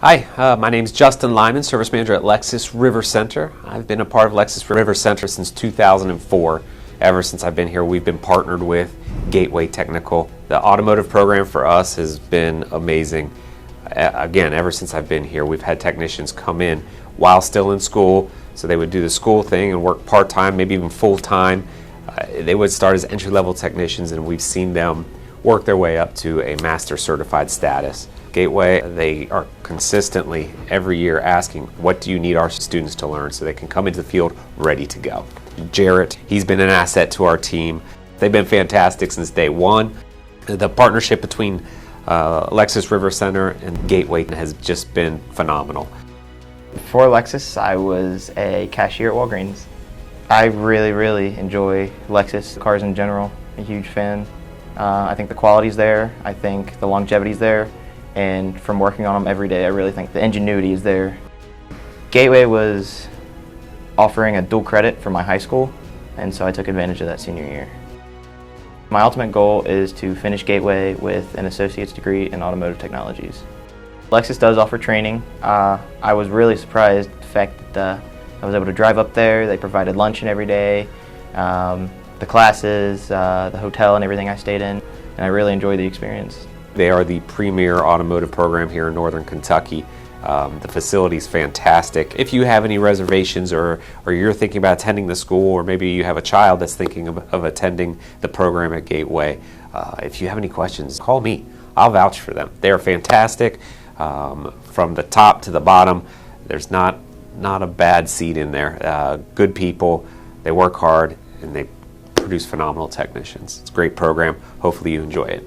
Hi, my name is Justin Lyman, Service Manager at Lexus RiverCenter. I've been a part of Lexus RiverCenter since 2004. Ever since I've been here, we've been partnered with Gateway Technical. The automotive program for us has been amazing. Again, ever since I've been here, we've had technicians come in while still in school, so they would do the school thing and work part-time, maybe even full-time. They would start as entry-level technicians, and we've seen them work their way up to a master certified status. Gateway, they are consistently every year asking, what do you need our students to learn so they can come into the field ready to go. Jarrett, he's been an asset to our team. They've been fantastic since day one. The partnership between Lexus RiverCenter and Gateway has just been phenomenal. Before Lexus, I was a cashier at Walgreens. I really enjoy Lexus cars in general. A huge fan. I think the quality's there. I think the longevity's there. And from working on them every day, I really think the ingenuity is there. Gateway was offering a dual credit for my high school, and so I took advantage of that senior year. My ultimate goal is to finish Gateway with an associate's degree in automotive technologies. Lexus does offer training. I was really surprised at the fact that I was able to drive up there. They provided luncheon every day, the classes, the hotel and everything I stayed in, and I really enjoyed the experience. They are the premier automotive program here in Northern Kentucky. The facility's fantastic. If you have any reservations or you're thinking about attending the school, or maybe you have a child that's thinking of attending the program at Gateway, if you have any questions, call me. I'll vouch for them. They're fantastic. From the top to the bottom, there's not a bad seat in there. Good people, they work hard, and they produce phenomenal technicians. It's a great program. Hopefully you enjoy it.